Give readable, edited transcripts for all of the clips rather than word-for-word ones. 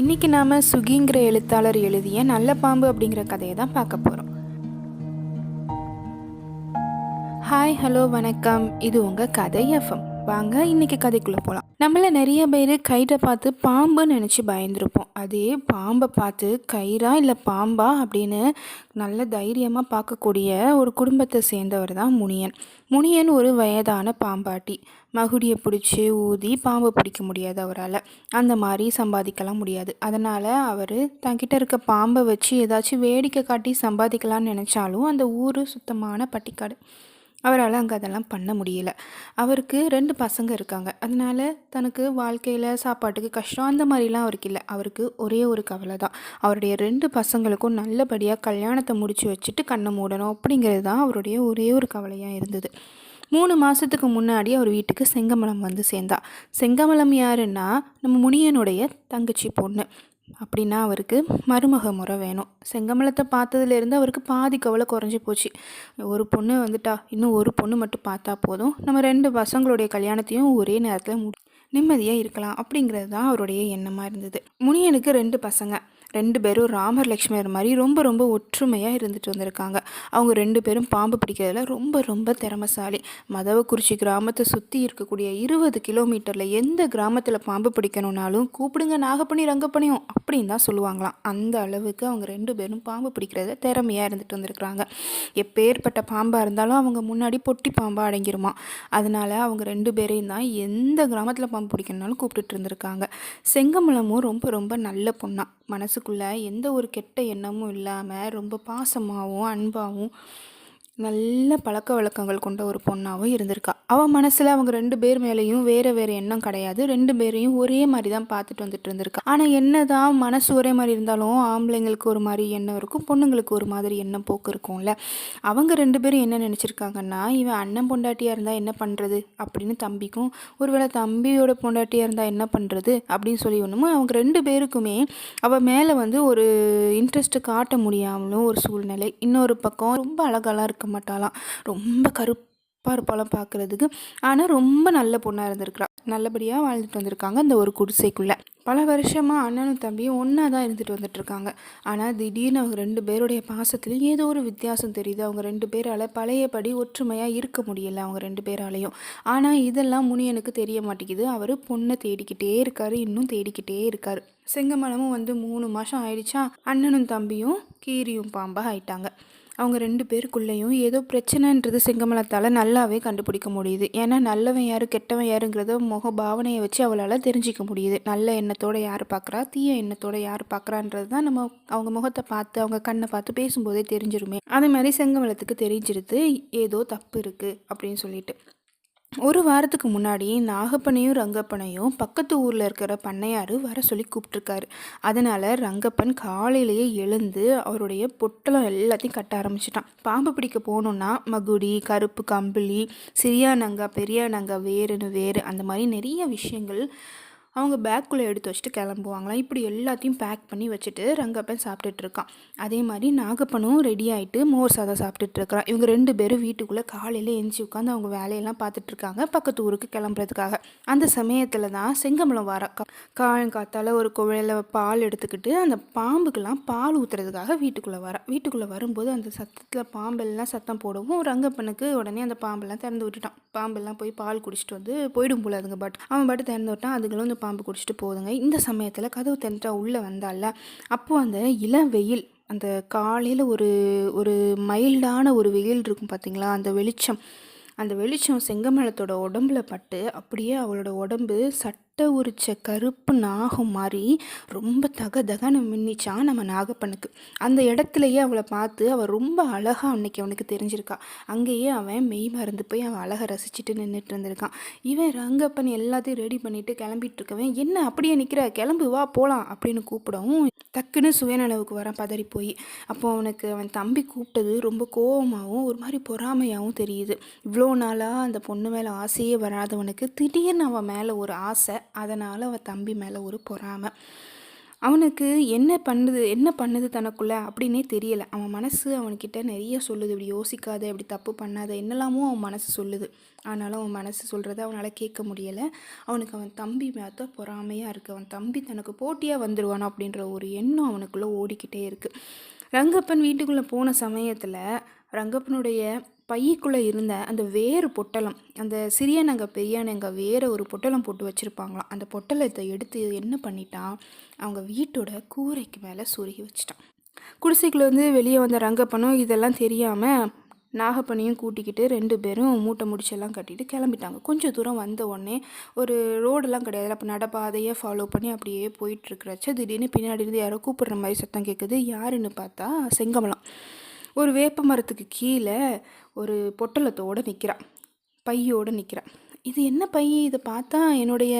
இன்றைக்கி நாம் சுகிங்கிற எழுத்தாளர் எழுதிய நல்ல பாம்பு அப்படிங்கிற கதையை தான் பார்க்க போகிறோம். ஹாய், ஹலோ, வணக்கம். இது உங்கள் கதை எஃப்எம். வாங்க இன்றைக்கி கதைக்குள்ளே போகலாம். நம்மள நிறைய பேர் கயிறை பார்த்து பாம்புன்னு நினச்சி பயந்துருப்போம். அதே பாம்பை பார்த்து கயிறா இல்லை பாம்பா அப்படின்னு நல்ல தைரியமாக பார்க்கக்கூடிய ஒரு குடும்பத்தை சேர்ந்தவர் தான் முனியன். முனியன் ஒரு வயதான பாம்பாட்டி. மகுடியை பிடிச்சி ஊதி பாம்பை பிடிக்க முடியாது அவரால். அந்த மாதிரி சம்பாதிக்கலாம் முடியாது. அதனால் அவர் தன்கிட்ட இருக்க பாம்பை வச்சு ஏதாச்சும் வேடிக்கை காட்டி சம்பாதிக்கலான்னு நினச்சாலும் அந்த ஊர் சுத்தமான பட்டிக்காடு. அவரால் அங்கே அதெல்லாம் பண்ண முடியல. அவருக்கு 2 பசங்க இருக்காங்க. அதனால் தனக்கு வாழ்க்கையில் சாப்பாட்டுக்கு கஷ்டம் அந்த மாதிரிலாம் அவருக்கு இல்லை. அவருக்கு ஒரே ஒரு கவலை தான். அவருடைய 2 பசங்களுக்கும் நல்லபடியாக கல்யாணத்தை முடித்து வச்சுட்டு கண்ணை மூடணும் அப்படிங்கிறது தான் அவருடைய ஒரே ஒரு கவலையாக இருந்தது. 3 மாதத்துக்கு முன்னாடி அவர் வீட்டுக்கு செங்கமலம் வந்து சேர்ந்தா. செங்கமலம் யாருன்னா நம்ம முனியனுடைய தங்கச்சி பொண்ணு. அப்படின்னா அவருக்கு மருமக முறை வேணும். செங்கமலத்தை பார்த்ததுலேருந்து அவருக்கு பாதி கவலை குறைஞ்சி போச்சு. ஒரு பொண்ணு வந்துட்டா, இன்னும் ஒரு பொண்ணு மட்டும் பார்த்தா போதும், நம்ம 2 பசங்களுடைய கல்யாணத்தையும் ஒரே நேரத்தில் நிம்மதியாக இருக்கலாம் அப்படிங்கிறது தான் அவருடைய எண்ணமாக இருந்தது. முனியனுக்கு 2 பசங்க. 2 பேரும் ராமர் லக்ஷ்மணர் மாதிரி ரொம்ப ரொம்ப ஒற்றுமையாக இருந்துட்டு வந்திருக்காங்க. அவங்க 2 பேரும் பாம்பு பிடிக்கிறதுல ரொம்ப ரொம்ப திறமைசாலி. மதவக்குறிச்சி கிராமத்தை சுற்றி இருக்கக்கூடிய 20 கிலோமீட்டரில் எந்த கிராமத்தில் பாம்பு பிடிக்கணுன்னாலும் கூப்பிடுங்க நாகப்பனி ரங்கப்பனியும் அப்படின்னு தான் சொல்லுவாங்களாம். அந்த அளவுக்கு அவங்க 2 பேரும் பாம்பு பிடிக்கிறத திறமையாக இருந்துட்டு வந்திருக்கிறாங்க. எப்பேற்பட்ட பாம்பாக இருந்தாலும் அவங்க முன்னாடி பொட்டி பாம்பாக அடங்கிருமா. அதனால் அவங்க 2 பேரையும் தான் எந்த கிராமத்தில் பாம்பு பிடிக்கணுன்னாலும் கூப்பிட்டுட்டு இருந்திருக்காங்க. செங்கமலமும் ரொம்ப ரொம்ப நல்ல பொண்ணா. மனசுக்குள்ளே எந்த ஒரு கெட்ட எண்ணமும் இல்லாமல் ரொம்ப பாசமாகவும் அன்பாகவும் நல்ல பழக்க வழக்கங்கள் கொண்ட ஒரு பொண்ணாகவும் இருந்திருக்கா. அவன் மனசில் அவங்க 2 பேர் மேலேயும் வேறு எண்ணம் கிடையாது. 2 பேரையும் ஒரே மாதிரி தான் பார்த்துட்டு வந்துட்டு இருந்திருக்கா. ஆனால் என்ன தான் மனசு ஒரே மாதிரி இருந்தாலும் ஆம்பளைங்களுக்கு ஒரு மாதிரி எண்ணம் இருக்கும், பொண்ணுங்களுக்கு ஒரு மாதிரி எண்ணம் போக்கு இருக்கும்ல. அவங்க 2 பேரும் என்ன நினச்சிருக்காங்கன்னா, இவன் அண்ணன் பொண்டாட்டியாக இருந்தால் என்ன பண்ணுறது அப்படின்னு தம்பிக்கும், ஒருவேளை தம்பியோட பொண்டாட்டியாக இருந்தால் என்ன பண்ணுறது அப்படின்னு சொல்லி ஒன்றுமோ அவங்க 2 பேருக்குமே அவள் மேலே வந்து ஒரு இன்ட்ரெஸ்ட்டு காட்ட முடியாமலும் ஒரு சூழ்நிலை. இன்னொரு பக்கம் ரொம்ப அழகாலாம் இருக்க மாட்டாளாம். ரொம்ப கருப்பாக இருப்பாலாம் பார்க்குறதுக்கு. ஆனால் ரொம்ப நல்ல பொண்ணாக இருந்திருக்கிறா. நல்லபடியாக வாழ்ந்துட்டு வந்திருக்காங்க அந்த ஒரு குடிசைக்குள்ளே. பல வருஷமாக அண்ணனும் தம்பியும் ஒன்றா தான் இருந்துட்டு வந்துட்டுருக்காங்க. ஆனால் திடீர்னு அவங்க 2 பேருடைய பாசத்துலேயும் ஏதோ ஒரு வித்தியாசம் தெரியுது. அவங்க 2 பேரால் பழையபடி ஒற்றுமையாக இருக்க முடியலை அவங்க 2 பேராலையும். ஆனால் இதெல்லாம் முனியனுக்கு தெரிய மாட்டேங்குது. அவர் பொண்ணை தேடிக்கிட்டே இருக்கார், இன்னும் தேடிக்கிட்டே இருக்கார். செங்கமலமும் வந்து 3 மாதம் ஆயிடுச்சா, அண்ணனும் தம்பியும் கீரியும் பாம்பாக ஆயிட்டாங்க. அவங்க 2 பேருக்குள்ளேயும் ஏதோ பிரச்சனைன்றது செங்கமலத்தால் நல்லாவே கண்டுபிடிக்க முடியுது. ஏன்னா நல்லவன் யார் கெட்டவன் யாருங்கிறத முக பாவனையை வச்சு அவளால் தெரிஞ்சிக்க முடியுது. நல்ல எண்ணத்தோடு யார் பார்க்குறா, தீய எண்ணத்தோடு யார் பார்க்குறான்றது தான் நம்ம அவங்க முகத்தை பார்த்து அவங்க கண்ணை பார்த்து பேசும்போதே தெரிஞ்சிருமே. அதே மாதிரி செங்கமலத்துக்கு தெரிஞ்சிருது ஏதோ தப்பு இருக்குது அப்படின்னு சொல்லிட்டு. ஒரு வாரத்துக்கு முன்னாடி நாகப்பனையும் ரங்கப்பனையும் பக்கத்து ஊரில் இருக்கிற பண்ணையார் வர சொல்லி கூப்பிட்ருக்காரு. அதனால் ரங்கப்பன் காலையிலேயே எழுந்து அவருடைய பொட்டலம் எல்லாத்தையும் கட்ட ஆரம்பிச்சிட்டான். பாம்பு பிடிக்க போகணுன்னா மகுடி, கருப்பு கம்பளி, சிறியானங்கா, பெரியானங்கா, வேறு அந்த மாதிரி நிறைய விஷயங்கள் அவங்க பேக்குள்ளே எடுத்து வச்சுட்டு கிளம்புவாங்களாம். இப்படி எல்லாத்தையும் பேக் பண்ணி வச்சுட்டு ரங்கப்பன் சாப்பிட்டுட்ருக்கான். அதே மாதிரி நாகப்பனும் ரெடி ஆகிட்டு மோர் சாதம் சாப்பிட்டுட்ருக்கான். இவங்க 2 பேரும் வீட்டுக்குள்ளே காலையில் எஞ்சி உட்காந்து அவங்க வேலையெல்லாம் பார்த்துட்ருக்காங்க பக்கத்து ஊருக்கு கிளம்புறதுக்காக. அந்த சமயத்தில் தான் செங்கமலம் வர காலங்காத்தால் ஒரு குழையில் பால் எடுத்துக்கிட்டு அந்த பாம்புக்கெல்லாம் பால் ஊற்றுறதுக்காக வீட்டுக்குள்ளே வரும்போது அந்த சத்தத்தில் பாம்பெல்லாம் சத்தம் போடவும் ரங்கப்பனுக்கு உடனே அந்த பாம்பெல்லாம் திறந்து விட்டுட்டான். பாம்பெல்லாம் போய் பால் குடிச்சிட்டு வந்து போயிடும் போல அதுங்க பாட்டு. அவன் பாட்டு திறந்து விட்டான். அதுங்களும் அந்த பாம்பு குடிச்சிட்டு போகுதுங்க. இந்த சமயத்தில் கதவு திறந்துட்டா உள்ளே வந்தால அப்போது அந்த இளம் வெயில், அந்த காலையில் ஒரு ஒரு மைல்டான ஒரு வெயில் இருக்கும் பார்த்தீங்களா, அந்த வெளிச்சம் செங்கமலத்தோட உடம்புல பட்டு அப்படியே அவளோட உடம்பு சட்டை உரிச்ச கருப்பு நாகம் மாதிரி ரொம்ப தகன்னு மின்னிச்சான் நம்ம நாகப்பனுக்கு. அந்த இடத்துலையே அவளை பார்த்து அவள் ரொம்ப அழகாக அன்னைக்கு அவனுக்கு தெரிஞ்சிருக்கா. அங்கேயே அவன் மெய் மறந்து போய் அவன் அழகை ரசிச்சுட்டு நின்றுட்டு இருந்திருக்கான். இவன் ரங்கப்பன் எல்லாத்தையும் ரெடி பண்ணிட்டு கிளம்பிட்டு இருக்கவன், என்ன அப்படியே நிற்கிற, கிளம்பு வா போகலாம் அப்படின்னு கூப்பிடவும் டக்குன்னு சுயநலவுக்கு வரான் பதறி போய். அப்போ அவனுக்கு அவன் தம்பி கூப்பிட்டது ரொம்ப கோபமாகவும் ஒரு மாதிரி பொறாமையாகவும் தெரியுது. இவ்வளோ நாளாக அந்த பொண்ணு மேலே ஆசையே வராதவனுக்கு திடீர்னு அவன் மேலே ஒரு ஆசை. அதனால் அவன் தம்பி மேலே ஒரு பொறாமை. அவனுக்கு என்ன பண்ணுது தனக்குள்ள அப்படின்னே தெரியல. அவன் மனசு அவன்கிட்ட நிறைய சொல்லுது, இப்படி யோசிக்காத, இப்படி தப்பு பண்ணாத, என்னெல்லாமோ அவன் மனசு சொல்லுது. ஆனாலும் அவன் மனசு சொல்கிறத அவனால் கேட்க முடியலை. அவனுக்கு அவன் தம்பி மேலே பொறாமையாக இருக்குது. அவன் தம்பி தனக்கு போட்டியாக வந்துடுவானோ அப்படின்ற ஒரு எண்ணம் அவனுக்குள்ளே ஓடிக்கிட்டே இருக்குது. ரங்கப்பன் வீட்டுக்குள்ளே போன சமயத்தில் ரங்கப்பனுடைய பைக்குள்ளே இருந்த அந்த வேறு பொட்டலம், அந்த சிறியனங்க பெரியனங்க வேறு ஒரு பொட்டலம் போட்டு வச்சுருப்பாங்களாம். அந்த பொட்டலத்தை எடுத்து என்ன பண்ணிட்டான், அவங்க வீட்டோட கூரைக்கு மேலே சொருகி வச்சிட்டான். குடிசைக்குள்ளேருந்து வெளியே வந்த ரங்கப்பனும் இதெல்லாம் தெரியாமல் நாகப்பனையும் கூட்டிக்கிட்டு 2 பேரும் மூட்டை முடிச்செல்லாம் கட்டிட்டு கிளம்பிட்டாங்க. கொஞ்சம் தூரம் வந்த உடனே ஒரு ரோடெல்லாம் கிடையாது, அப்போ நடப்பாதையை ஃபாலோ பண்ணி அப்படியே போயிட்டுருக்கிறச்ச திடீர்னு பின்னாடி இருந்து யாரோ கூப்பிடுற மாதிரி சத்தம் கேட்குது. யாருன்னு பார்த்தா செங்கமலம் ஒரு வேப்ப மரத்துக்கு கீழே ஒரு பொட்டலத்தோடு நிற்கிறான், பையோடு நிற்கிறான். இது என்ன பை, இதை பார்த்தா என்னுடைய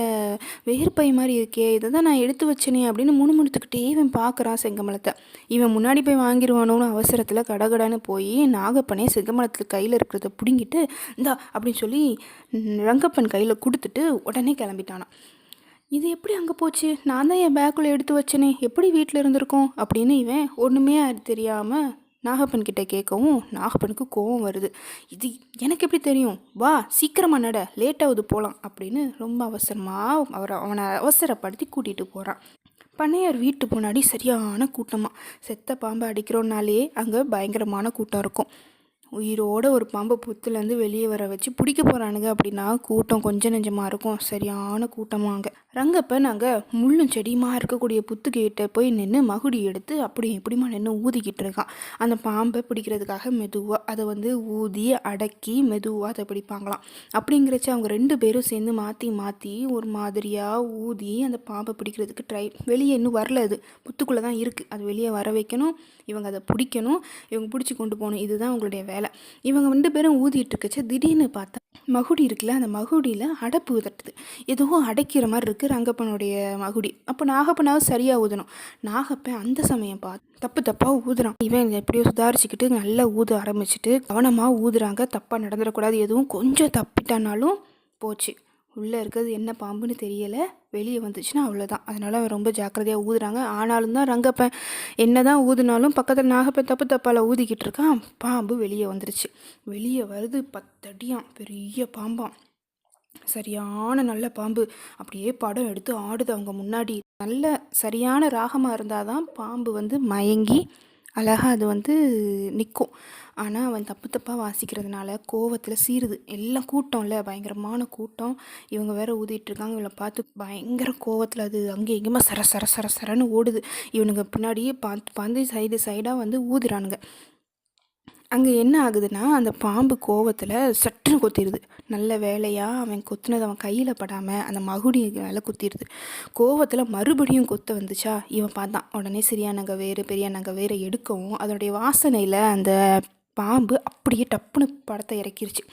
வேறு பை மாதிரி இருக்கே, இதை தான் நான் எடுத்து வச்சேனே அப்படின்னு முணுமுணுத்துக்கிட்டே இவன் பார்க்குறான் செங்கமலத்தை. இவன் முன்னாடி போய் வாங்கிடுவானோன்னு அவசரத்தில் கடகடன்னு போய் நாகப்பனே செங்கமலத்தில் கையில் இருக்கிறத பிடுங்கிட்டு இந்தா அப்படின்னு சொல்லி ரங்கப்பன் கையில் கொடுத்துட்டு உடனே கிளம்பிட்டானான். இது எப்படி அங்கே போச்சு, நான் தான் என் பேக்குள்ளே எடுத்து வச்சேனே, எப்படி வீட்டில் இருந்திருக்கோம் அப்படின்னு இவன் ஒன்றுமே தெரியாமல் நாகப்பன் கிட்ட கேட்கவும் நாகப்பனுக்கு கோவம் வருது. இது எனக்கு எப்படி தெரியும், வா சீக்கிரமாக நட, லேட்டாவது போகலாம் அப்படின்னு ரொம்ப அவசரமாக அவனை அவசரப்படுத்தி கூட்டிகிட்டு போகிறான். பண்ணையார் வீட்டு முன்னாடி சரியான கூட்டமாக, செத்த பாம்பை அடிக்கிறோன்னாலே அங்கே பயங்கரமான கூட்டம் இருக்கும். உயிரோட ஒரு பாம்பை புத்துலேருந்து வெளியே வர வச்சு பிடிக்க போகிறானுங்க அப்படின்னா கூட்டம் கொஞ்சம் நெஞ்சமாக இருக்கும். சரியான கூட்டமாக அங்கே ரங்கப்பன் அங்கே முள்ளும் செடியுமா இருக்கக்கூடிய புத்துக்கிட்ட போய் நின்று மகுடி எடுத்து அப்படி எப்படிமா நின்று ஊதிக்கிட்டு இருக்கான். அந்த பாம்பை பிடிக்கிறதுக்காக மெதுவாக அதை ஊதி அடக்கி மெதுவாக அதை பிடிப்பாங்களாம். அப்படிங்கிறச்சு அவங்க 2 பேரும் சேர்ந்து மாற்றி மாற்றி ஒரு மாதிரியாக ஊதி அந்த பாம்பை பிடிக்கிறதுக்கு வெளியே இன்னும் வரல, அது புத்துக்குள்ளே தான் இருக்குது, அது வெளியே வர வைக்கணும், இவங்க அதை பிடிக்கணும், இவங்க பிடிச்சி கொண்டு போகணும். இதுதான் அவங்களுடைய வேலை. இவங்க 2 பேரும் ஊதிட்டு இருக்கச்சு திடீர்னு பார்த்தா மகுடி இருக்குல்ல, அந்த மகுடியில் அடைப்பு தட்டுது, எதுவும் அடைக்கிற மாதிரி இருக்குது ரங்கப்பனுடைய மகுடி. அப்போ நாகப்பனாவது சரியாக ஊதணும். நாகப்பன் அந்த சமயம் பார்த்து தப்பாக ஊதுறான். இவன் எப்படியோ சுதாரிச்சுக்கிட்டு நல்லா ஊத ஆரம்பிச்சுட்டு கவனமாக ஊதுறாங்க, தப்பாக நடந்துடக்கூடாது, எதுவும் கொஞ்சம் தப்பிட்டானாலும் போச்சு, உள்ளே இருக்கிறது என்ன பாம்புன்னு தெரியலை, வெளியே வந்துச்சுன்னா அவ்வளோதான். அதனால் அவன் ரொம்ப ஜாக்கிரதையாக ஊதுறாங்க. ஆனாலும் தான் ரங்கப்பன் என்ன தான் ஊதுனாலும் பக்கத்தில் நாகப்பன் தப்பால் ஊதிக்கிட்டு இருக்கான். பாம்பு வெளியே வந்துருச்சு. வெளியே வருது 10 அடியாம் பெரிய பாம்பாம், சரியான நல்ல பாம்பு. அப்படியே படம் எடுத்து ஆடுது அவங்க முன்னாடி. நல்ல சரியான ராகமாக இருந்தால் தான் பாம்பு மயங்கி அழகாக அது நிற்கும். ஆனால் அவன் தப்பாக வாசிக்கிறதுனால கோவத்தில் சீருது. எல்லாம் கூட்டம் இல்லை, பயங்கரமான கூட்டம். இவங்க வேற ஊதிட்டுருக்காங்க. இவளை பார்த்து பயங்கர கோவத்தில் அது அங்கே எங்கேயுமா சர சர சர சரன்னு ஓடுது. இவனுங்க பின்னாடியே பார்த்து சைடாக ஊதுறானுங்க. அங்கே என்ன ஆகுதுன்னா அந்த பாம்பு கோவத்தில் சட்டுன்னு கொத்திடுது. நல்ல வேலையாக அவன் கொத்துனது அவன் கையில் படாமல் அந்த மகுடி மேலே குத்திடுது. கோவத்தில் மறுபடியும் கொத்த வந்துச்சா, இவன் பார்த்தான். உடனே சிறியானங்க வேறு பெரியானங்க வேறு எடுக்கவும் அதனுடைய வாசனையில் அந்த பாம்பு அப்படியே டப்புன்னு படத்தை இறக்கிருச்சு.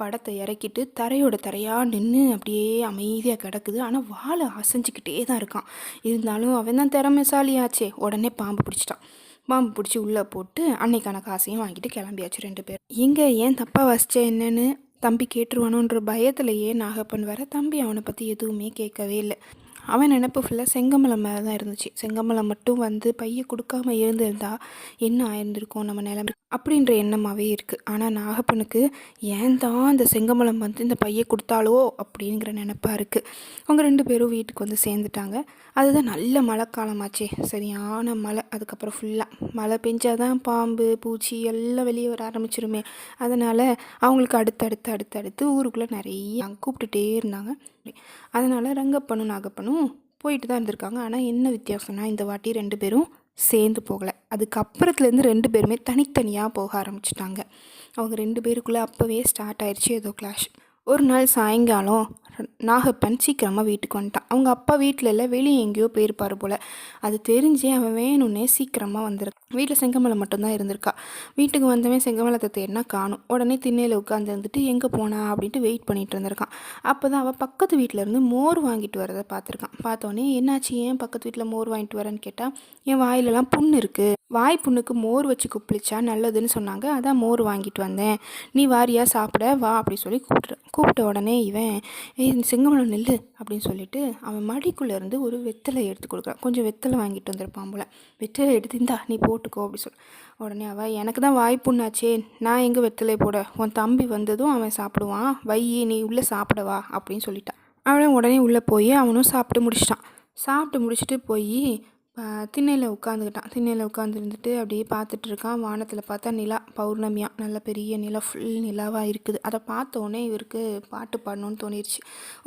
படத்தை இறக்கிட்டு தரையாக நின்று அப்படியே அமைதியாக கிடக்குது. ஆனால் வாழை அசைஞ்சிக்கிட்டே தான் இருக்கான். இருந்தாலும் அவன் தான் திறமைசாலியாச்சே, உடனே பாம்பு பிடிச்சிட்டான். பாம்பு பிடிச்சி உள்ளே போட்டு அன்னைக்கான காசையும் வாங்கிட்டு கிளம்பியாச்சு 2 பேர். எங்கே ஏன் தப்பாக வசிச்ச என்னன்னு தம்பி கேட்டுருவானோன்ற பயத்துலையே நாகப்பன் வர தம்பி அவனை பற்றி எதுவுமே கேட்கவே இல்லை. அவன் நினப்பு ஃபுல்லாக செங்கமலம் மேலே தான் இருந்துச்சு. செங்கமலம் மட்டும் பையை கொடுக்காம இருந்திருந்தா என்ன ஆயிருந்திருக்கும் நம்ம நிலைமை அப்படின்ற எண்ணமாகவே இருக்குது. ஆனால் நாகப்பனுக்கு ஏன் தான் அந்த செங்கமலம் இந்த பையை கொடுத்தாலோ அப்படிங்கிற நினப்பாக இருக்குது. அவங்க 2 பேரும் வீட்டுக்கு சேர்ந்துட்டாங்க. அதுதான் நல்ல மழைக்காலமாச்சே, சரியான மழை. அதுக்கப்புறம் ஃபுல்லாக மழை பெஞ்சாதான் பாம்பு பூச்சி எல்லாம் வெளியே வர ஆரம்பிச்சிருமே. அதனால் அவங்களுக்கு அடுத்தடுத்து ஊருக்குள்ளே நிறைய கூப்பிட்டுட்டே இருந்தாங்க. அதனால் ரங்கப்பனும் நாகப்பனும் போயிட்டு தான் இருந்திருக்காங்க. ஆனால் என்ன வித்தியாசம்னா இந்த வாட்டி 2 பேரும் சேர்ந்து போகலை. அதுக்கப்புறத்துலேருந்து 2 பேருமே தனித்தனியாக போக ஆரம்பிச்சிட்டாங்க. அவங்க 2 பேருக்குள்ளே அப்போவே ஸ்டார்ட் ஆயிடுச்சு ஏதோ கிளாஷ். ஒரு நாள் சாயங்காலம் நாகப்பன் சீக்கிரமாக வீட்டுக்கு வந்துட்டான். அவங்க அப்பா வீட்டில் இல்லை, வெளியே எங்கேயோ போயிருப்பார் போல். அது தெரிஞ்சே அவன் வேணும்னே சீக்கிரமாக வந்துருக்கான். வீட்டில் செங்கமலம் மட்டும்தான் இருந்திருக்கா. வீட்டுக்கு வந்தவன் செங்கமலத்தை தேடினா காணும். உடனே திண்ணையில் உட்காந்துருந்துட்டு எங்கே போனா அப்படின்ட்டு வெயிட் பண்ணிட்டு இருந்திருக்கான். அப்போ தான் அவள் பக்கத்து வீட்டில் இருந்து மோர் வாங்கிட்டு வரதை பார்த்துருக்கான். பார்த்தோன்னே என்னாச்சு, ஏன் பக்கத்து வீட்டில் மோர் வாங்கிட்டு வரேன்னு கேட்டால், என் வாயிலெலாம் புண்ணு இருக்குது, வாய் புண்ணுக்கு மோர் வச்சு குப்பிளிச்சா நல்லதுன்னு சொன்னாங்க, அதான் மோர் வாங்கிட்டு வந்தேன், நீ வாரியா சாப்பிட வா அப்படி சொல்லி கூப்பிட்ட உடனே இவன் செங்கமலம் நெல்லு அப்படின்னு சொல்லிட்டு அவன் மடிக்குள்ளேருந்து ஒரு வெத்தலை எடுத்து கொடுக்குறான். கொஞ்சம் வெத்தலை வாங்கிட்டு வந்திருப்பான் போல். வெத்தலை எடுத்து இந்தா நீ போட்டுக்கோ அப்படி சொல்லி உடனே அவள் எனக்கு தான் வாய்ப்புண்ணாச்சே, நான் எங்கே வெத்தலை போட, உன் தம்பி வந்ததும் அவன் சாப்பிடுவான், வையி நீ உள்ளே சாப்பிடவா அப்படின்னு சொல்லிட்டான். அவன் உடனே உள்ளே போய் அவனும் சாப்பிட்டு முடிச்சிட்டான். சாப்பிட்டு முடிச்சுட்டு போய் திண்ணையில் உட்காந்துக்கிட்டான். திண்ணையில் உட்காந்துருந்துட்டு அப்படியே பார்த்துட்டு இருக்கான். வானத்தில் பார்த்தா நிலா, பௌர்ணமியாக நல்ல பெரிய நிலா, ஃபுல் நிலாவாக இருக்குது. அதை பார்த்த உடனே இவருக்கு பாட்டு பாடணுன்னு தோணிடுச்சு.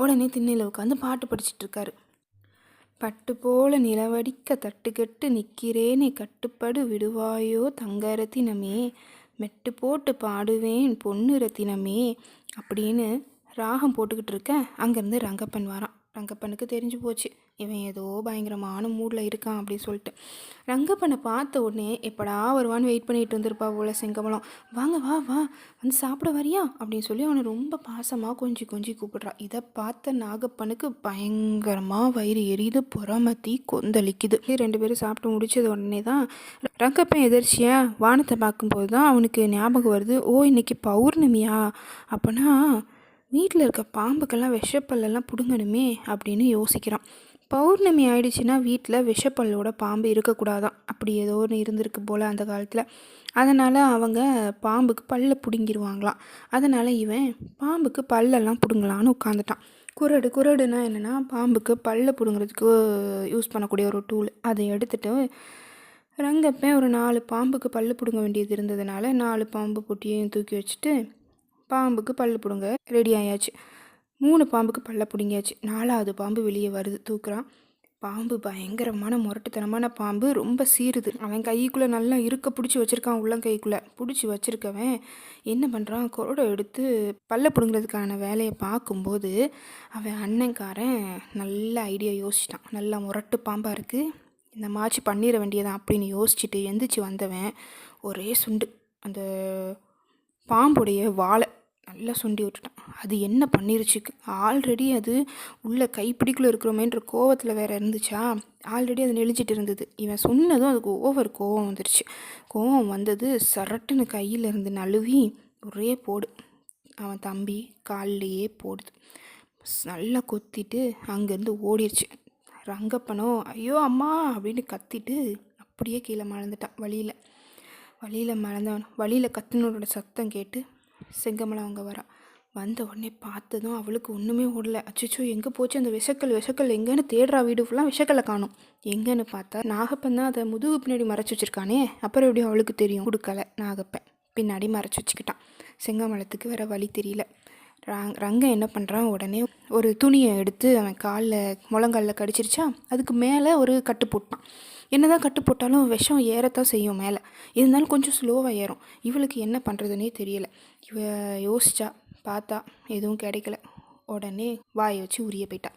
உடனே திண்ணையில் உட்காந்து பாட்டு படிச்சுட்டு இருக்காரு. பட்டு போல நிலவடிக்க தட்டுக்கட்டு நிற்கிறேனே கட்டுப்படு விடுவாயோ தங்க ரத்தினமே, மெட்டு போட்டு பாடுவேன் பொண்ணு ரத்தினமே அப்படின்னு ராகம் போட்டுக்கிட்டு இருக்க. அங்கேருந்து ரங்கப்பன் வரான். ரங்கப்பனுக்கு தெரிஞ்சு போச்சு இவன் ஏதோ பயங்கரமான மூடில் இருக்கான் அப்படின்னு சொல்லிட்டு. ரங்கப்பனை பார்த்த உடனே எப்படா வருவான்னு வெயிட் பண்ணிட்டு வந்திருப்பா போல செங்கமலம். வாங்க வா வா வந்து சாப்பிட வரியா அப்படின்னு சொல்லி அவனை ரொம்ப பாசமாக கொஞ்சி கூப்பிடுறா. இதை பார்த்த நாகப்பனுக்கு பயங்கரமாக வயிறு எரியுது, புறமத்தி கொந்தளிக்குது. 2 பேரும் சாப்பிட்டு முடிச்சது உடனே தான் ரங்கப்பன் எதிர்ச்சியாக வானத்தை பார்க்கும்போது தான் அவனுக்கு ஞாபகம் வருது. ஓ இன்னைக்கு பௌர்ணமியா, அப்போனா வீட்டில் இருக்க பாம்புக்கெல்லாம் விஷப்பல்லெல்லாம் பிடுங்கணுமே அப்படின்னு யோசிக்கிறான். பௌர்ணமி ஆயிடுச்சுன்னா வீட்டில் விஷப்பல்லோட பாம்பு இருக்கக்கூடாதான், அப்படி ஏதோ ஒன்று இருந்திருக்கு போல் அந்த காலத்தில். அதனால் அவங்க பாம்புக்கு பல்லை பிடுங்கிடுவாங்களாம். அதனால் இவன் பாம்புக்கு பல்லெல்லாம் பிடுங்கலான்னு உட்காந்துட்டான். குரடுனா என்னென்னா பாம்புக்கு பல்லை பிடுங்கிறதுக்கு யூஸ் பண்ணக்கூடிய ஒரு டூல். அதை எடுத்துகிட்டு ரங்கப்பன் ஒரு 4 பாம்புக்கு பல்லு பிடுங்க வேண்டியது இருந்ததுனால 4 பாம்பு பொட்டியையும் தூக்கி வச்சுட்டு பாம்புக்கு பல்லு பிடுங்க ரெடி ஆயாச்சு. 3 பாம்புக்கு பல்ல பிடுங்கியாச்சு. 4வது பாம்பு வெளியே வருது, தூக்குறான். பாம்பு பயங்கரமான முரட்டுத்தனமான பாம்பு, ரொம்ப சீருது. அவன் கைக்குள்ளே நல்லா பிடிச்சி வச்சுருக்கான். உள்ளங்கைக்குள்ளே பிடிச்சி வச்சுருக்கவன் என்ன பண்ணுறான், குரடை எடுத்து பல்ல பிடுங்கிறதுக்கான வேலையை பார்க்கும்போது அவன் அண்ணன்காரன் நல்ல ஐடியா யோசிச்சிட்டான். நல்லா முரட்டு பாம்பாக இருக்குது, இந்த மாச்சு பண்ணிட வேண்டியதான் அப்படின்னு யோசிச்சுட்டு எந்திரிச்சு வந்தவன் ஒரே சுண்டு அந்த பாம்புடைய வாழை நல்லா சுண்டி விட்டுட்டான். அது என்ன பண்ணிருச்சு, ஆல்ரெடி அது உள்ள கைப்பிடிக்குள்ளே இருக்கிறோமேன்ற கோவத்தில் வேற இருந்துச்சா, ஆல்ரெடி அது நெளிச்சிட்டு இருந்தது. இவன் சொன்னதும் அதுக்கு ஓவர் கோவம் வந்துருச்சு. கோவம் வந்தது சரட்டுன்னு கையிலேருந்து நழுவி ஒரே போடு அவன் தம்பி காலிலேயே போடுது. நல்லா கொத்திட்டு அங்கேருந்து ஓடிடுச்சு. ரங்கப்பனோ ஐயோ அம்மா அப்படின்னு கத்திட்டு அப்படியே கீழே மறந்துட்டான். வழியில் கத்தினோட சத்தம் கேட்டு செங்கமலம் அவங்க வரா. வந்த உடனே பார்த்ததும் அவளுக்கு ஒன்றுமே ஓடலை. அச்சோ எங்கே போச்சு அந்த விஷக்கல் எங்கேன்னு தேடுறா. வீடு ஃபுல்லாக விஷக்கல்லை காணும். எங்கன்னு பார்த்தா நாகப்பன் தான் அதை முதுகு பின்னாடி மறைச்சி வச்சுருக்கானே, அப்புறம் எப்படி அவளுக்கு தெரியும். கொடுக்கலை, நாகப்பன் பின்னாடி மறைச்சி வச்சுக்கிட்டான். செங்கமலத்துக்கு வேறு வழி தெரியல. ரங்கம் என்ன பண்ணுறான், உடனே ஒரு துணியை எடுத்து அவன் காலில் முழங்காலில் கடிச்சிருச்சா, அதுக்கு மேலே ஒரு கட்டு போட்டான். என்னதான் கட்டு போட்டாலும் விஷம் ஏறத்தான் செய்யும் மேலே, இருந்தாலும் கொஞ்சம் ஸ்லோவாக ஏறும். இவளுக்கு என்ன பண்ணுறதுனே தெரியலை. இவ யோசிச்சா, பார்த்தா எதுவும் கிடைக்கல. உடனே வாயை வச்சு உரிய போயிட்டா.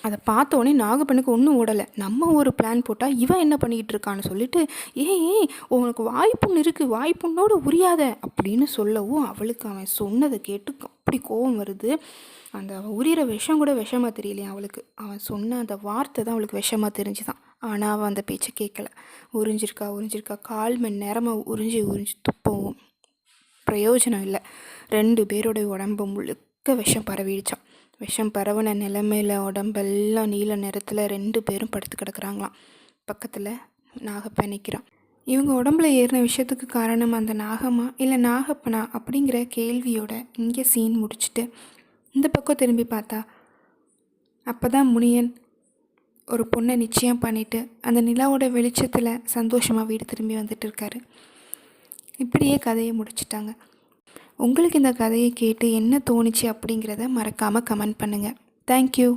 அதை பார்த்த உடனே நாகப்பனுக்கு ஒன்றும் ஓடலை. நம்ம ஒரு பிளான் போட்டால் இவன் என்ன பண்ணிக்கிட்டு இருக்கான்னு சொல்லிட்டு ஏய் உனக்கு வாய்ப்புன்னு இருக்குது, வாய்ப்புண்ணோடு உரியாத அப்படின்னு சொல்லவும் அவளுக்கு அவன் சொன்னதை கேட்டு அப்படி கோவம் வருது. அந்த உரிகிற விஷம் கூட விஷமாக தெரியலையா அவளுக்கு. அவன் சொன்ன அந்த வார்த்தை தான் அவளுக்கு விஷமாக தெரிஞ்சுதான். ஆனால் அவன் அந்த பேச்சை கேட்கல. உறிஞ்சிருக்கா 1/4 மணி நேரமாக உறிஞ்சி துப்பவும் பிரயோஜனம் இல்லை. 2 பேரோட உடம்பு முழுக்க விஷம் பரவிடுச்சான். விஷம் பரவின நிலைமையில் உடம்பெல்லாம் நீல நிறத்தில் 2 பேரும் படுத்து கிடக்குறாங்களாம். பக்கத்தில் நாகப்பன் நிற்கிறான். இவங்க உடம்புல ஏறின விஷயத்துக்கு காரணம் அந்த நாகமா இல்லை நாகப்பனா அப்படிங்கிற கேள்வியோட இங்கே சீன் முடிச்சுட்டு இந்த பக்கம் திரும்பி பார்த்தா அப்போ தான் முனியன் ஒரு பொண்ணை நிச்சயம் பண்ணிவிட்டு அந்த நிலாவோட வெளிச்சத்தில் சந்தோஷமாக வீடு திரும்பி வந்துட்டு இருக்காரு. இப்படியே கதையை முடிச்சிட்டாங்க. உங்களுக்கு இந்த கதையை கேட்டு என்ன தோணுச்சு அப்படிங்கிறத மறக்காமல் கமெண்ட் பண்ணுங்கள். தேங்க்யூ.